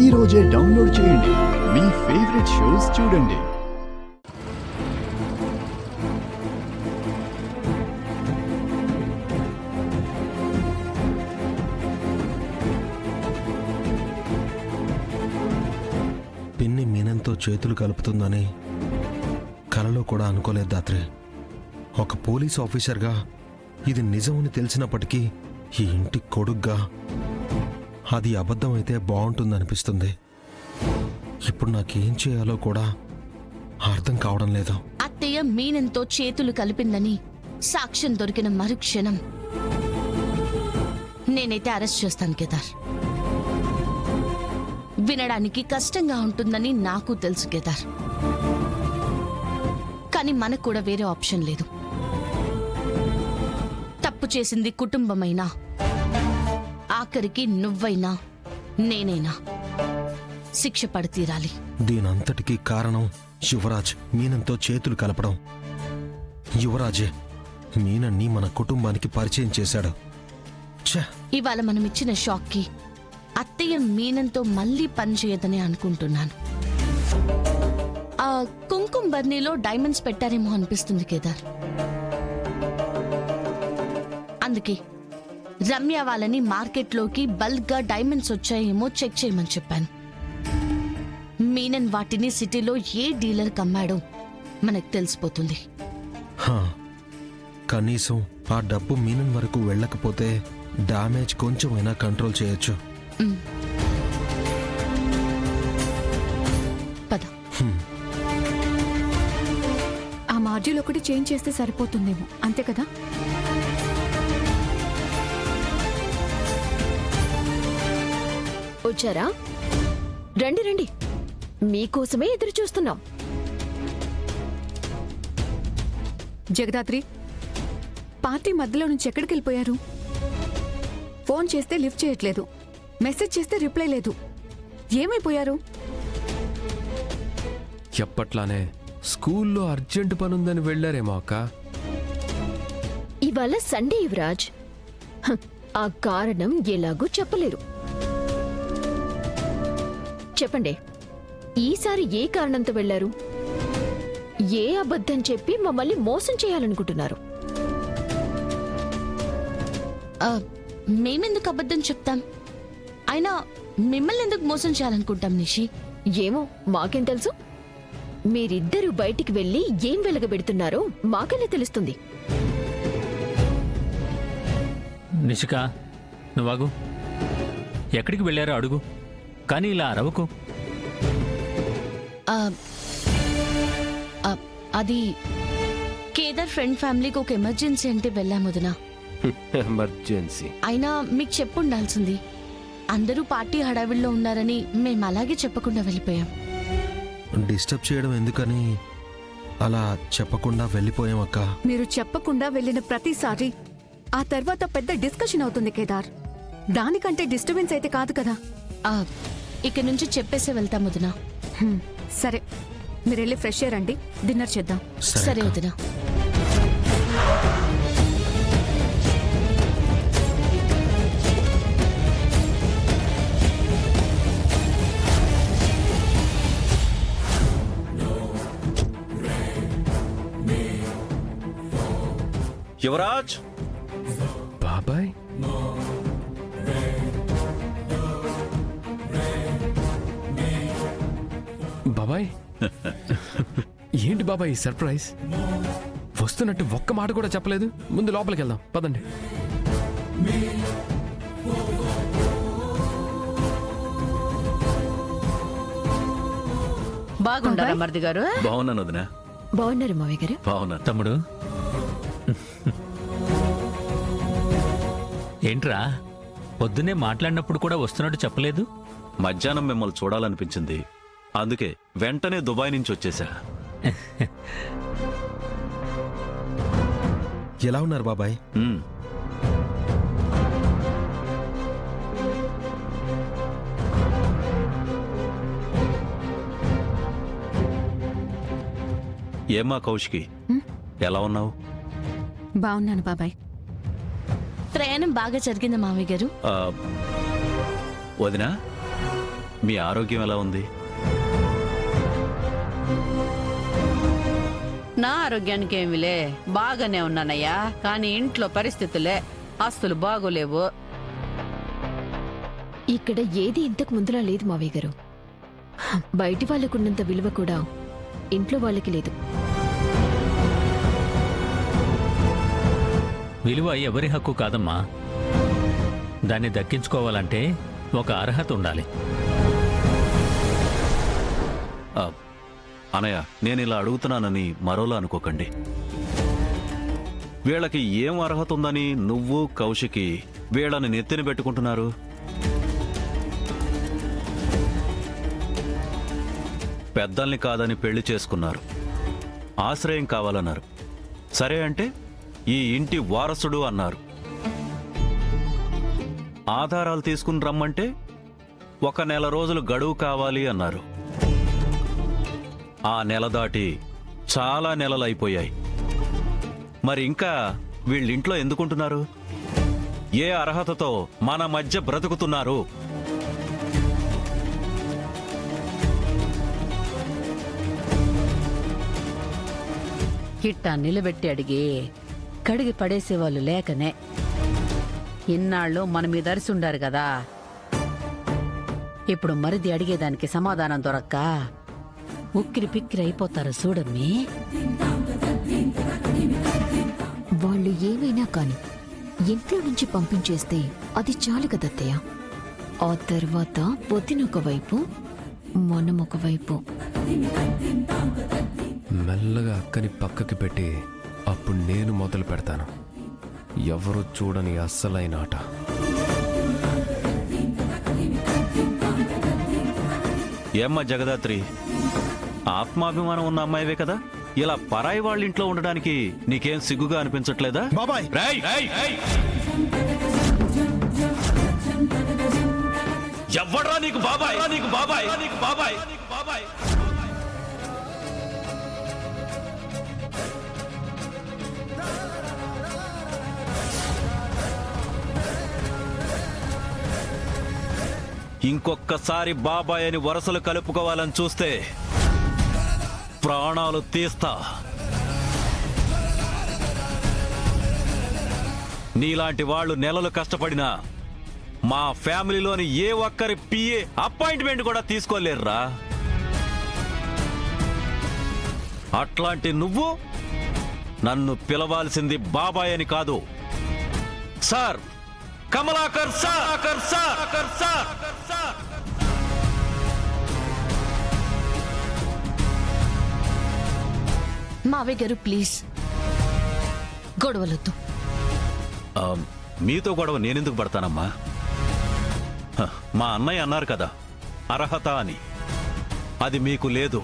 ఈ రోజే డౌన్లోడ్ చేయండి. మీ ఫేవరెట్ షోస్ చూడండి. పిన్ని మీనంతో చేతులు కలుపుతుందని కలలో కూడా అనుకోలేదు దాత్రి. ఒక పోలీస్ ఆఫీసర్గా ఇది నిజమని తెలిసినప్పటికీ ఈ ఇంటి కొడుగ్గా అది అబద్ధమైతే బాగుంటుందనిపిస్తుంది. ఇప్పుడు నాకేం చేయాలో కూడా అర్థం కావడం లేదు. అత్తయ్య మీనంతో చేతులు కలిపిందని సాక్ష్యం దొరికిన మరుక్షణం నేనైతే అరెస్ట్ చేస్తాను కేదార్. వినడానికి కష్టంగా ఉంటుందని నాకు తెలుసు కేదార్, కానీ మనకు కూడా వేరే ఆప్షన్ లేదు. తప్పు చేసింది కుటుంబమైనా, ఆఖరికి నువ్వైనా నేనైనా శిక్ష పడి తీరాలి. దీనంతటికీ కారణం యువరాజ్ మీనంతో చేతులు కలపడం. యువరాజే మీనన్ని మన కుటుంబానికి పరిచయం చేశాడు. ఇవాళ మనం ఇచ్చిన షాక్ కి అత్తయ్య మీనంతో మళ్ళీ పనిచేయదని అనుకుంటున్నాను. ఆ కుంకుమ బర్నీలో డైమండ్స్ పెట్టారేమో అనిపిస్తుంది కేదార్. అందుకే రమ్య వాళ్ళని మార్కెట్లోకి బల్క్ గా డైమండ్స్ వచ్చాయేమో చెక్ చేయమని చెప్పాను. మీనన్ వాటిని సిటీలో ఏ డీలర్ కమ్మాడో మనకు తెలిసిపోతుంది. కనీసం ఆ డబ్బు మీనన్ వరకు వెళ్ళకపోతే డామేజ్ కొంచెమైనా కంట్రోల్ చేయొచ్చు. పద. ఆ మాడ్యూల్ ఒకటి చేంజ్ చేస్తే సరిపోతుందేమో, అంతే కదా? వచ్చారా? రండి రండి, మీకోసమే ఎదురు చూస్తున్నాం. జగదాత్రి, పార్టీ మధ్యలో నుంచి ఎక్కడికి వెళ్ళిపోయారు? ఫోన్ చేస్తే లిఫ్ట్ చేయట్లేదు, మెసేజ్ చేస్తే రిప్లై లేదు. ఏమైపోయారు? ఎప్పట్లానే స్కూల్లో అర్జెంటు పనుందని వెళ్లారేమో అక్క. ఇవాళ సండే యువరాజ్, ఆ కారణం ఎలాగూ చెప్పలేరు. చెప్పండి, ఈసారి ఏ కారణంతో వెళ్లారు? ఏ అబద్ధం చెప్పి మమ్మల్ని మోసం చేయాలనుకుంటున్నారు? మేమెందుకు అబద్ధం చెప్తాం? అయినా మిమ్మల్ని ఎందుకు మోసం చేయాలనుకుంటాం నిషి? ఏమో, మాకేం తెలుసు? మీరిద్దరూ బయటికి వెళ్లి ఏం వెలగబెడుతున్నారో మాకెలా తెలుస్తుంది? నిషిక, నువ్వాగు. ఎక్కడికి వెళ్ళారో అడుగు, కానీ ఇలా అరవకు. అది కేదార్ ఫ్రెండ్ ఫ్యామిలీకి ఒక ఎమర్జెన్సీ అంటే వెళ్ళాము వదినా. ఎమర్జెన్సీ అయినా మీకు చెప్పుండాల్సింది. అందరూ పార్టీ హడావిడిలో ఉన్నారని మేము అలాగే చెప్పకుండా వెళ్ళిపోయాం. డిస్టర్బ్ చేయడం ఎందుకని అలా చెప్పకుండా వెళ్ళిపోయాం అక్క. మీరు చెప్పకుండా వెళ్ళిన ప్రతిసారి ఆ తర్వాత పెద్ద డిస్కషన్ అవుతుంది కేదార్. దానికంటే డిస్టర్బెన్స్ అయితే కాదు కదా. ఇక నుంచి చెప్పేసే వెళ్తాం వదినా. సరే, మీరు వెళ్ళి ఫ్రెష్ అయ్యారండి, డిన్నర్ చేద్దాం. సరే వదినా. యువరాజ్, బాబాయ్, బాబాయ్. ఏంటి బాబాయ్ ఈ సర్ప్రైజ్? వస్తున్నట్టు ఒక్క మాట కూడా చెప్పలేదు. ముందు లోపలికి వెళ్దాం, పదండి. బాగుండారా మరిది గారు? బాగున్నాను వదినా. బాగున్నారు మావయ్య గారు? బాగున్నాను తమ్ముడు. ఏంట్రా, పొద్దునే మాట్లాడినప్పుడు కూడా వస్తున్నట్టు చెప్పలేదు? మధ్యాహ్నం మిమ్మల్ని చూడాలనిపించింది, అందుకే వెంటనే దుబాయ్ నుంచి వచ్చేసా. ఎలా ఉన్నారు బాబాయ్? ఏమ్మా కౌశికి, ఎలా ఉన్నావు? బాగున్నాను బాబాయ్. ప్రయాణం బాగా జరిగిందా మామయ్య గారు? వదినా, మీ ఆరోగ్యం ఎలా ఉంది? నా ఆరోగ్యానికి ఏమిలే, బాగానే ఉన్నానయ్యా. కానీ ఇంట్లో పరిస్థితులే ఆస్తులు బాగోలేవు. ఇక్కడ ఏది ఇంతకు ముందులా లేదు మావయ్య గారు. బయటి వాళ్ళకున్నంత విలువ కూడా ఇంట్లో వాళ్ళకి లేదు. విలువ ఎవరి హక్కు కాదమ్మా. దాన్ని దక్కించుకోవాలంటే ఒక అర్హత ఉండాలి. అనయ్య, నేను ఇలా అడుగుతున్నానని మరోలా అనుకోకండి. వీళ్ళకి ఏం అర్హత ఉందని నువ్వు కౌశికి వీళ్ళని నెత్తిన పెట్టుకుంటున్నారు? పెద్దల్ని కాదని పెళ్లి చేసుకున్నారు, ఆశ్రయం కావాలన్నారు. సరే అంటే ఈ ఇంటి వారసుడు అన్నారు. ఆధారాలు తీసుకుని రమ్మంటే 1 నెల రోజులు గడువు కావాలి అన్నారు. ఆ నెల దాటి చాలా నెలలైపోయాయి. మరి ఇంకా వీళ్ళింట్లో ఎందుకుంటున్నారు? ఏ అర్హతతో మన మధ్య బ్రతుకుతున్నారు? ఇట్టా నిలబెట్టి అడిగి కడిగి పడేసేవాళ్ళు లేకనే ఇన్నాళ్ళు మన మీద అరిసుండారు కదా. ఇప్పుడు మరిది అడిగేదానికి సమాధానం దొరక్క ఉక్కిరి పిక్కిరి అయిపోతారు చూడమ్మి. వాళ్ళు ఏమైనా కాని ఇంట్లో నుంచి పంపించేస్తే అది చాలు కదత్తయ్య. ఆ తర్వాత వదినొక వైపు, మనం ఒకవైపు. మెల్లగా అక్కని పక్కకి పెట్టి అప్పుడు నేను మొదలు పెడతాను ఎవరు చూడని అస్సలైన ఆట. ఏమ్మా జగదాత్రి, ఆత్మాభిమానం ఉన్న అమ్మాయివే కదా, ఇలా పరాయి వాళ్ళ ఇంట్లో ఉండడానికి నీకేం సిగ్గుగా అనిపించట్లేదా? బాబాయ్, ఎవ్వడ్రా నీకు బాబాయ్? నీకు బాబాయ్? నీకు బాబాయ్? నీకు బాబాయ్? ఇంకొక్కసారి బాబాయ్ అని వరసలు కలుపుకోవాలని చూస్తే ప్రాణాలు తీస్తా. నీలాంటి వాళ్ళు నెలలు కష్టపడినా మా ఫ్యామిలీలోని ఏ ఒక్కరి పిఏ అపాయింట్మెంట్ కూడా తీసుకోలేరురా. అట్లాంటి నువ్వు నన్ను పిలవాల్సింది బాబాయ్ అని కాదు, సార్, కమలాకర్ సార్. మావయ్య గారు ప్లీజ్ గొడవలొద్దు. మీతో గొడవ నేనెందుకు పడతానమ్మా? మా అన్నయ్య అన్నారు కదా అర్హత అని, అది మీకు లేదు.